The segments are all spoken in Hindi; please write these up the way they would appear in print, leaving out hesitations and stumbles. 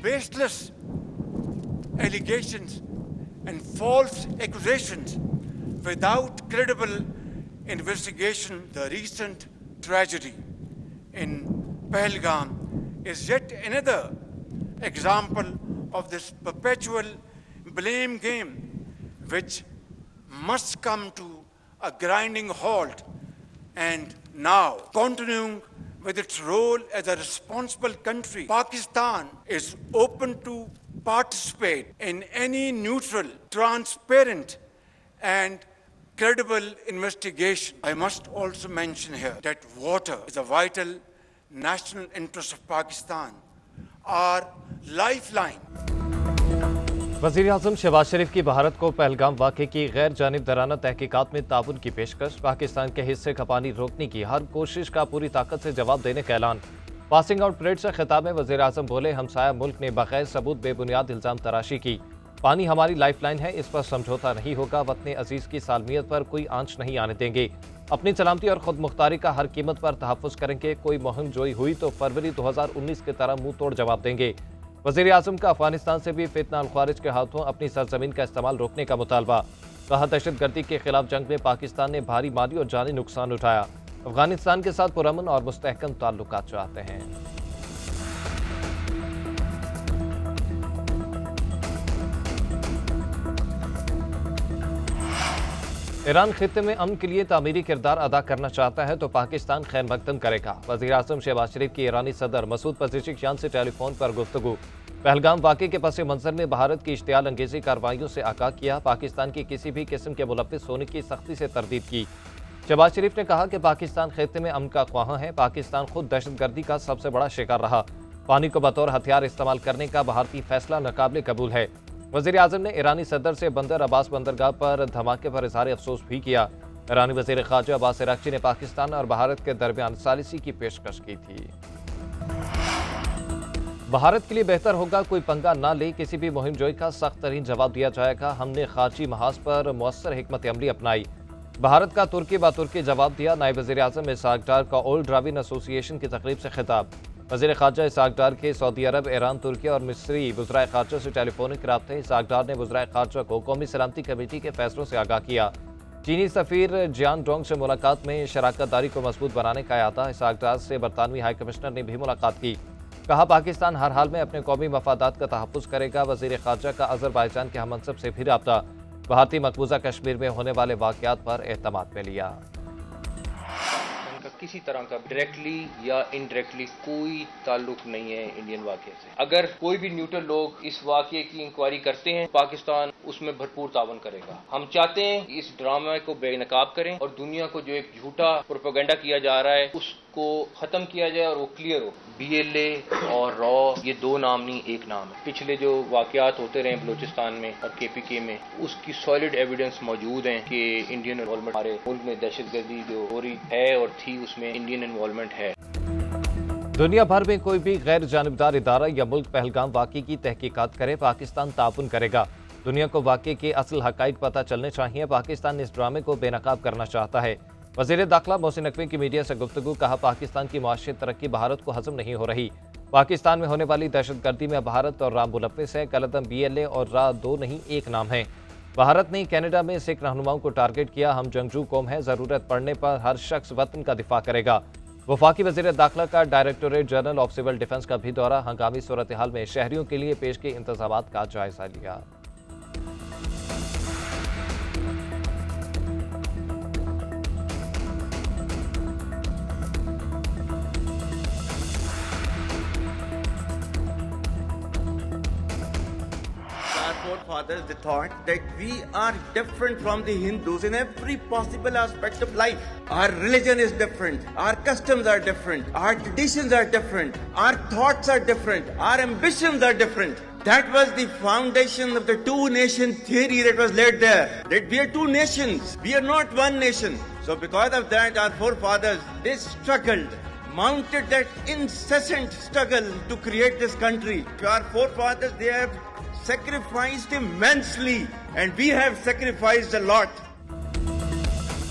baseless allegations and false accusations without credible investigation. The recent tragedy in Pahalgam is yet another example of this perpetual blame game, which must come to a grinding halt. And now, continuing with its role as a responsible country, Pakistan is open to participate in any neutral, transparent, and credible investigation. I must also mention here that water is a vital national interest of Pakistan, our lifeline. वज़ीर-ए-आज़म शहबाज शरीफ की भारत को पहलगाम वाक़े की गैर जानिबदाराना तहकीकात में ताउन की पेशकश, पाकिस्तान के हिस्से का पानी रोकने की हर कोशिश का पूरी ताकत से जवाब देने का ऐलान। पासिंग आउट परेड से खिताब में वज़ीर-ए-आज़म बोले, हमसाया मुल्क ने बगैर सबूत बेबुनियाद इल्ज़ाम तराशी की। पानी हमारी लाइफलाइन है, इस पर समझौता नहीं होगा। वतन अजीज़ की सालमियत पर कोई आंच नहीं आने देंगे। अपनी सलामती और खुद मुख्तारी का हर कीमत पर तहफ़्फ़ुज़ करेंगे। कोई मुहिम जोई हुई तो फरवरी 2019 की तरह मुंह तोड़ जवाब देंगे। वज़ीर-ए-आज़म का अफगानिस्तान से भी फितना अल ख़वारिज के हाथों अपनी सरजमीन का इस्तेमाल रोकने का मुतालबा। कहा, दहशतगर्दी के खिलाफ जंग में पाकिस्तान ने भारी माली और जानी नुकसान उठाया। अफगानिस्तान के साथ पुरअमन और मुस्तहकम ताल्लुकात चाहते हैं। ईरान खित्ते में अमन के लिए तामीरी किरदार अदा करना चाहता है तो पाकिस्तान खैर मकदम करेगा। वज़ीर-ए-आज़म शहबाज शरीफ की ईरानी सदर मसूद पज़ेशिकियान से टेलीफोन पर गुफ्तगू। पहलगाम वाक़े के पस मंज़र में भारत की इश्तियाल अंगेज़ी कार्रवाइयों से आगाह किया। पाकिस्तान की किसी भी किस्म के मुलव्विस होने की सख्ती से तरदीद की। शहबाज शरीफ ने कहा कि पाकिस्तान खित्ते में अमन का ख्वाह है। पाकिस्तान खुद दहशतगर्दी का सबसे बड़ा शिकार रहा। पानी को बतौर हथियार इस्तेमाल करने का भारतीय फैसला नाकाबिले कबूल है। वज़ीर-ए-आज़म ने ईरानी सदर से बंदर अब्बास बंदरगाह पर धमाके पर इज़हार अफसोस भी किया। ईरानी वज़ीर ख़ारजा अब्बास अराग़ची ने पाकिस्तान और भारत के दरमियान सालिसी की पेशकश की थी। भारत के लिए बेहतर होगा कोई पंगा ना ले, किसी भी मुहिम जोई का सख्त तरीन जवाब दिया जाएगा। हमने खारजी महाज पर मुअस्सर हिकमत अमली अपनाई। भारत का तुर्की बा तुर्की जवाब दिया। नायब वज़ीर-ए-आज़म इसहाक डार का ओल्ड ड्राविन एसोसिएशन की तकरीब से खिताब। वज़ीर ख़ारजा इसहाक डार के सऊदी अरब, ईरान, तुर्की और मिस्री वज़राए ख़ारजा से टेलीफोनिक राब्ते। इसहाक डार ने वज़राए ख़ारजा को कौमी सलामती कमेटी के फैसलों से आगाह किया। चीनी सफ़ीर जियान डोंग से मुलाकात में शराकत दारी को मजबूत बनाने का अयादा। इसहाक डार से बरतानवी हाई कमिश्नर ने भी मुलाकात की। कहा, पाकिस्तान हर हाल में अपने कौमी मफादात का तहफ़्फ़ुज़ करेगा। वज़ीर ख़ारजा का अज़रबाईजान के हममनसब से भी राब्ता। भारतीय मकबूजा कश्मीर में होने वाले वाक़यात पर एतमाद में लिया। किसी तरह का डायरेक्टली या इनडायरेक्टली कोई ताल्लुक नहीं है इंडियन वाक़े से। अगर कोई भी न्यूट्रल लोग इस वाक़े की इंक्वायरी करते हैं, पाकिस्तान उसमें भरपूर तावन करेगा। हम चाहते हैं कि इस ड्रामा को बेनकाब करें और दुनिया को जो एक झूठा प्रोपेगेंडा किया जा रहा है उसको खत्म किया जाए और वो क्लियर हो। BLA और रॉ ये दो नाम नहीं, एक नाम है। पिछले जो वाक़यात होते रहे बलूचिस्तान में और KPK में, उसकी सॉलिड एविडेंस मौजूद है कि इंडियन इन्वॉल्वमेंट हमारे मुल्क में दहशतगर्दी जो हो रही है और थी उसमें इंडियन इन्वॉल्वमेंट है। दुनिया भर में कोई भी गैर जानिबदार इदारा या मुल्क पहलगाम वाक़े की तहकीकात करे, पाकिस्तान ताउन करेगा। दुनिया को वाक़े के असल हक़ाइक़ पता चलने चाहिए। पाकिस्तान इस ड्रामे को बेनकाब करना चाहता है। वज़ीर दाखिला मोहसिन नकवी की मीडिया से गुफ्तगू। कहा, पाकिस्तान की मुआशी तरक्की भारत को हज़म नहीं हो रही। पाकिस्तान में होने वाली दहशतगर्दी में भारत और रा मुलव्विस है। कलदम BLA और रा दो नहीं एक नाम है। भारत ने कनाडा में सिख रहनुमाओं को टारगेट किया। हम जंगजू कौम है, ज़रूरत पड़ने पर हर शख्स वतन का दिफा करेगा। वफाकी वज़ीर दाखिला का directorate general of civil defence का भी दौरा। हंगामी सूरत हाल में शहरियों के लिए पेश के इंतजामात का जायजा लिया। Forefathers, they thought that we are different from the Hindus in every possible aspect of life. Our religion is different, our customs are different, our traditions are different, our thoughts are different, our ambitions are different. That was the foundation of the two-nation theory that was laid there. That we are two nations, we are not one nation. So because of that, our forefathers, they struggled, mounted that incessant struggle to create this country. Our forefathers, they have sacrificed immensely and we have sacrificed a lot.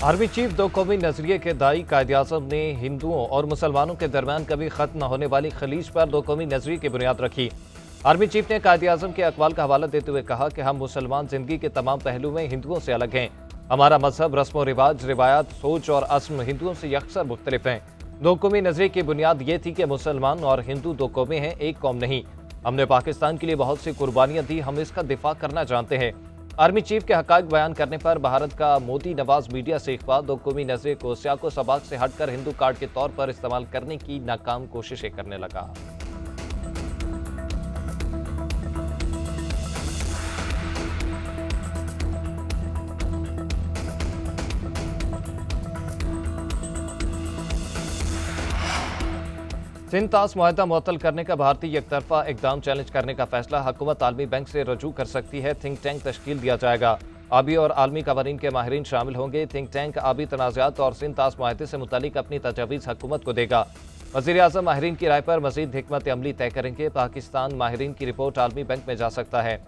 Army chief दो कौमी नजरिए के दाई कायद-ए-आज़म ने हिंदुओं और मुसलमानों के दरमियान कभी खत्म न होने वाली खलीज पर दो कौमी नजरिए की बुनियाद रखी। आर्मी चीफ ने कायद-ए-आज़म के अक़वाल का हवाला देते हुए कहा कि हम मुसलमान जिंदगी के तमाम पहलू में हिंदुओं से अलग हैं। हमारा मजहब, रस्म व रिवाज, रिवायात, सोच और अज़्म हिंदुओं से यकसर मुख्तलिफ हैं। दो कौमी नजरिए की बुनियाद ये थी कि मुसलमान और हिंदू दो कौमें हैं, एक कौम नहीं। हमने पाकिस्तान के लिए बहुत सी कुर्बानियां दी, हम इसका दिफा करना जानते हैं। आर्मी चीफ के हक़ाइक़ बयान करने पर भारत का मोदी नवाज मीडिया से इख्वा दो कौमी नजरिए को सियाको सबाक से हटकर हिंदू कार्ड के तौर पर इस्तेमाल करने की नाकाम कोशिशें करने लगा। सिंध ताश मुआहदा मुअत्तल करने का भारतीय एकतरफा इकदाम चैलेंज करने का फैसला, हुकूमत आलमी बैंक से रजू कर सकती है। थिंक टैंक तश्कील दिया जाएगा। आबी और आलमी कवानीन के माहिरीन शामिल होंगे। थिंक टैंक आबी तनाज़ात और सिंध ताश मुआहदे से मुतालिक अपनी तजावीज़ हुकूमत को देगा। वज़ीर आज़म माहिरीन की राय पर मज़ीद हिकमत अमली तय करेंगे। पाकिस्तान माहिरीन की रिपोर्ट आलमी बैंक में जा सकता है।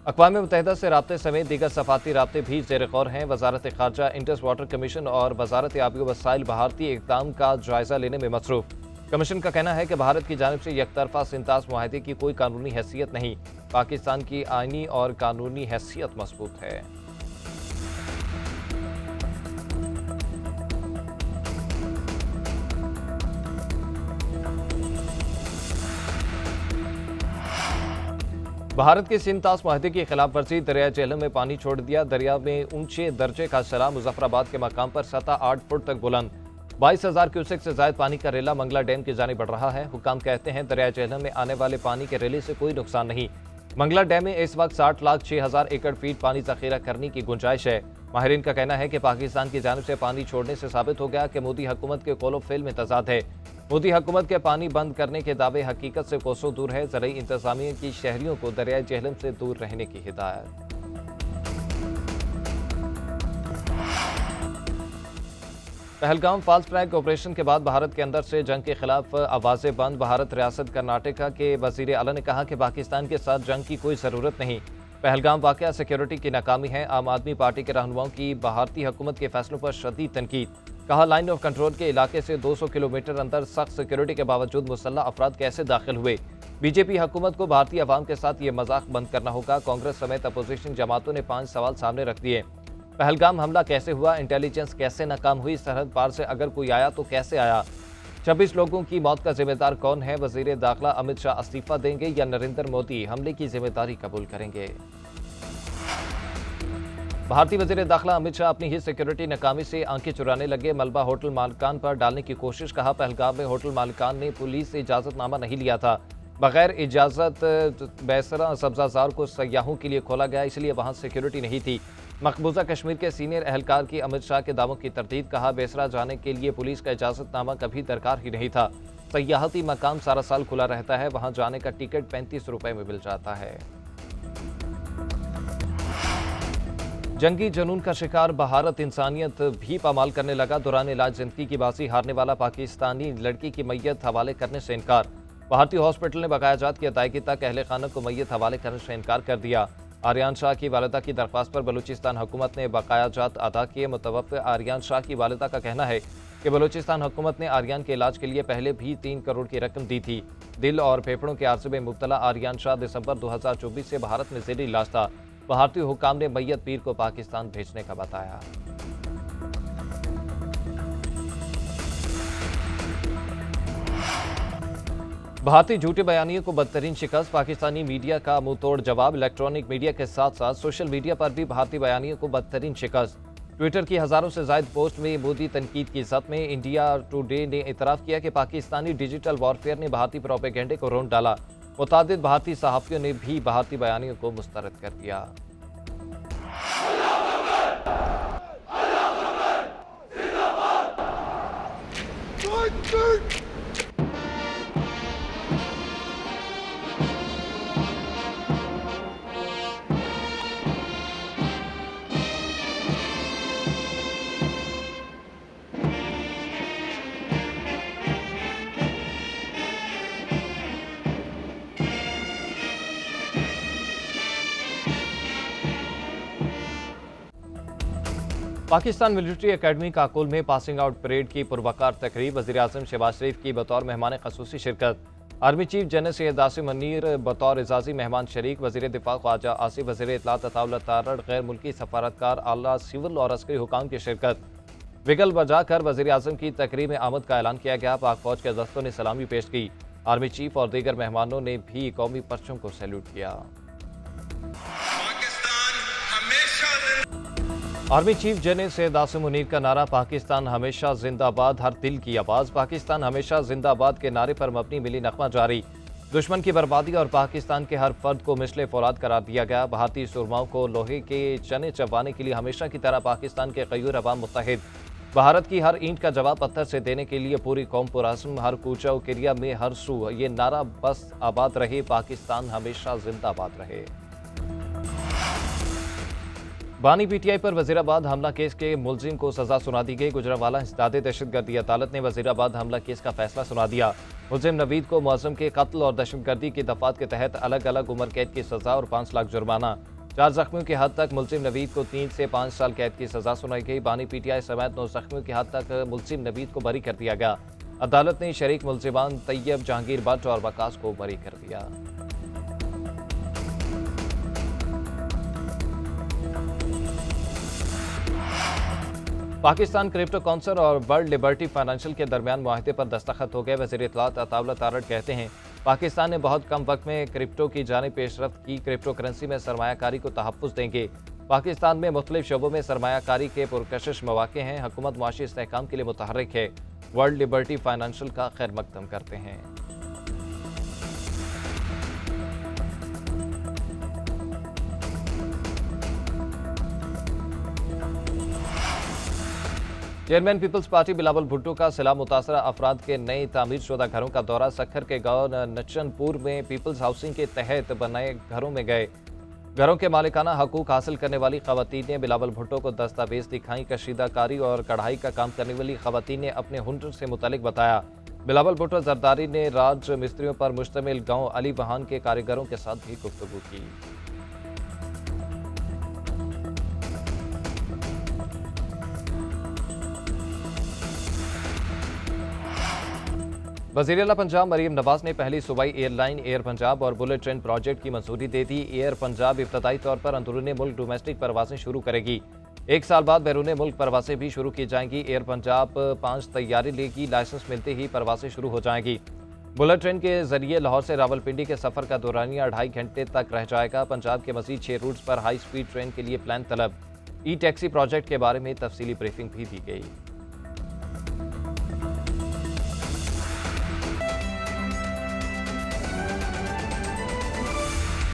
अक़वाम मुत्तहिदा से राब्ते समेत दीगर सफ़ाती राब्ते भी ज़ेर गौर हैं। वज़ारत ख़ारजा, इंडस वाटर कमीशन और वज़ारत आबी वसाइल भारतीय इक़दाम का जायज़ा लेने में मसरूफ़। कमीशन का कहना है कि भारत की जानिब से यकतरफा सिंध ताश मुआहदे की कोई कानूनी हैसियत नहीं। पाकिस्तान की आईनी और कानूनी हैसियत मजबूत है। भारत के सिंध ताश मुआहदे की खिलाफ वर्जी, दरिया झेलम में पानी छोड़ दिया। दरिया में ऊंचे दर्जे का शरा मुजफ्फराबाद के मकाम पर सतह 8 फुट तक बुलंद। 22,000 क्यूसेक से ज्यादा पानी का रेला मंगला डैम की जानिब बढ़ रहा है। हुकाम कहते हैं दरिया झेलम में आने वाले पानी के रेले से कोई नुकसान नहीं। मंगला डैम में इस वक्त 60,06,000 एकड़ फीट पानी जखीरा करने की गुंजाइश है। माहिरीन का कहना है कि पाकिस्तान की जानिब से पानी छोड़ने से साबित हो गया कि मोदी हुकूमत के कौलो फेल में तजाद है। मोदी हुकूमत के पानी बंद करने के दावे हकीकत से कोसों दूर है। ज़राई इंतजामिया की शहरियों को दरिया झेलम से दूर रहने की हिदायत। पहलगाम फॉल्स फ्लैग ऑपरेशन के बाद भारत के अंदर से जंग के खिलाफ आवाजें बंद। भारत रियासत कर्नाटका के वजीर आला ने कहा कि पाकिस्तान के साथ जंग की कोई ज़रूरत नहीं। पहलगाम वाक़या सिक्योरिटी की नाकामी है। आम आदमी पार्टी के रहनुमाओं की भारतीय हुकूमत के फैसलों पर शदीद तनकीद। कहा लाइन ऑफ कंट्रोल के इलाके से 200 किलोमीटर अंदर सख्त सिक्योरिटी के बावजूद मुसल्लह अफराद कैसे दाखिल हुए। बीजेपी हुकूमत को भारतीय अवाम के साथ ये मजाक बंद करना होगा। कांग्रेस समेत अपोजिशन जमातों ने 5 सवाल सामने रख दिए। पहलगाम हमला कैसे हुआ, इंटेलिजेंस कैसे नाकाम हुई, सरहद पार से अगर कोई आया तो कैसे आया, 26 लोगों की मौत का जिम्मेदार कौन है, वजीर दाखिला अमित शाह इस्तीफा देंगे या नरेंद्र मोदी हमले की जिम्मेदारी कबूल करेंगे। भारतीय वजीर दाखिला अमित शाह अपनी ही सिक्योरिटी नाकामी से आंखें चुराने लगे। मलबा होटल मालिकान पर डालने की कोशिश। कहा पहलगाम में होटल मालिकान ने पुलिस से इजाजतनामा नहीं लिया था। बगैर इजाजत बैसरा सब्जाजार को सयाहों के लिए खोला गया, इसलिए वहां सिक्योरिटी नहीं थी। मकबूजा कश्मीर के सीनियर एहलकार की अमित शाह के दावों की तरदीद। कहा बेसरा जाने के लिए पुलिस का इजाजतनामा कभी दरकार ही नहीं था। सयाहती मकाम सारा साल खुला रहता है, वहां जाने का टिकट 35 रुपए में मिल जाता है। जंगी जुनून का शिकार भारत इंसानियत भी पामाल करने लगा। दौरान इलाज जिंदगी की बाजी हारने वाला पाकिस्तानी लड़की की मैयत हवाले करने से इनकार। भारतीय हॉस्पिटल ने बकायाजात की अदायगी तक अहले खाना को मैयत हवाले करने से इनकार कर दिया। आर्यान शाह की वालिदा की दरख्वास्त पर बलूचिस्तान हुकूमत ने बकायाजात अदा किए। मुतवक्किल आर्यान शाह की वालिदा का कहना है कि बलूचिस्तान हुकूमत ने आर्यान के इलाज के लिए पहले भी 3 करोड़ की रकम दी थी। दिल और फेफड़ों के आर्जे में मुब्तला आर्यान शाह दिसंबर 2024 से भारत में ज़ेर इलाज था। भारतीय हुकाम ने मैयत पीर को पाकिस्तान भेजने का बताया। भारतीय झूठे बयानियों को बदतरीन शिकस्त। पाकिस्तानी मीडिया का मुंह तोड़ जवाब। इलेक्ट्रॉनिक मीडिया के साथ साथ सोशल मीडिया पर भी भारतीय बयानियों को बदतरीन शिकस्त। ट्विटर की हजारों से ज्यादा पोस्ट में मोदी तनकीद की जद में। इंडिया टुडे ने इतराफ किया कि पाकिस्तानी डिजिटल वॉरफेयर ने भारतीय प्रोपेगेंडे को रोन डाला। मुतादिद भारतीय सहाफ़ियों ने भी भारतीय बयानियों को मुस्तरद कर दिया। पाकिस्तान मिलिट्री एकेडमी काकुल में पासिंग आउट परेड की पुरवकार तकरीब। वज़ीर आज़म शहबाज शरीफ की बतौर मेहमान ख़ुसूसी शिरकत। Army chief general Syed Asim Munir बतौर एजाजी मेहमान शरीक, वज़ीर दिफा ख्वाजा आसिफ, वज़ीर इत्तलात अताउल तारड़, गैर मुल्की सफारतकार, आला सिविल और अस्करी हुकाम की शिरकत। विगल बजाकर वज़ीर आज़म की तकरीम आमद का ऐलान किया गया। पाक फौज के दस्तों ने सलामी पेश की। आर्मी चीफ और दीगर मेहमानों ने भी कौमी परचम को सैल्यूट किया। Army chief general Syed Asim Munir का नारा पाकिस्तान हमेशा जिंदाबाद, हर दिल की आवाज़। पाकिस्तान हमेशा जिंदाबाद के नारे पर मबनी मिली नगमा जारी। दुश्मन की बर्बादी और पाकिस्तान के हर फर्द को मिसले फौलाद करार दिया गया। भारतीय सुरमाओं को लोहे के चने चबाने के लिए हमेशा की तरह पाकिस्तान के कयूर अवाम मुत्तहिद। भारत की हर ईंट का जवाब पत्थर से देने के लिए पूरी कौम पुरअज़्म, हर कूचा व किरिया में हर सू ये नारा बस आबाद रहे, पाकिस्तान हमेशा जिंदाबाद रहे। बानी पीटीआई पर वजीराबाद हमला केस के मुलजिम को सजा सुना दी गई। गुजरांवाला इंसदाद दहशतगर्दी अदालत ने वजीराबाद हमला केस का फैसला सुना दिया। मुलजिम नवीद को मुअज़्ज़म के कत्ल और दहशतगर्दी की दफात के तहत अलग अलग उम्र कैद की सजा और 5 लाख जुर्माना। 4 जख्मियों की हद तक मुलजिम नवीद को 3 से 5 साल कैद की सजा सुनाई गई। बानी पीटीआई समेत 9 जख्मियों की हद तक मुलजिम नवीद को बरी कर दिया गया। अदालत ने शरीक मुलजिमान तैयब, जहांगीर भट्ट और वकास को बरी कर दिया। पाकिस्तान क्रिप्टो काउंसिल और वर्ल्ड लिबर्टी फाइनेंशियल के दरमियान मुआहदे पर दस्तखत हो गए। वज़ीर इत्तलात अताउल तारड़ कहते हैं पाकिस्तान ने बहुत कम वक्त में क्रिप्टो की जानिब पेशरफ्त की। क्रिप्टो करेंसी में सरमायाकारी को तहफ़्फ़ुज़ देंगे। पाकिस्तान में मुख्तलिफ शोबों में सरमायाकारी के पुरकशिश मौक़े हैं। हुकूमत मुआशी इस्तेहकाम के लिए मुतहर्रिक है। वर्ल्ड लिबर्टी फाइनेंशियल का खैर मकदम करते हैं। Chairman people's party Bilawal Bhutto का सैलाब मुतासरा अफराद के नए तामीर शुदा घरों का दौरा। सक्खर के गांव नचनपुर में पीपल्स हाउसिंग के तहत बनाए घरों में गए। घरों के मालिकाना हकूक हासिल करने वाली खवातीन ने बिलावल भुट्टो को दस्तावेज दिखाई। कशीदाकारी और कढ़ाई का काम करने वाली खवातीन ने अपने हुनर से मुतल्लिक बताया। बिलावल भुट्टो जरदारी ने राज मिस्त्रियों पर मुश्तमिल गाँव अली बहान के कारीगरों के साथ भी गुफ्तगू की। वज़ीर आला पंजाब मरीम नवाज ने पहली सूबाई एयरलाइन एयर पंजाब और बुलेट ट्रेन प्रोजेक्ट की मंजूरी दे दी। एयर पंजाब इब्तदाई तौर पर अंदरूनी मुल्क डोमेस्टिक परवासें शुरू करेगी। 1 साल बाद बैरून मुल्क परवासें भी शुरू की जाएंगी। एयर पंजाब 5 तैयारी लेगी। लाइसेंस मिलते ही परवासें शुरू हो जाएंगी। बुलेट ट्रेन के जरिए लाहौर से रावलपिंडी के सफर का दौरानिया 2.5 घंटे तक रह जाएगा। पंजाब के मजीद 6 रूट्स पर हाई स्पीड ट्रेन के लिए प्लान तलब। ई टैक्सी प्रोजेक्ट के बारे में तफसीली ब्रीफिंग भी दी गई।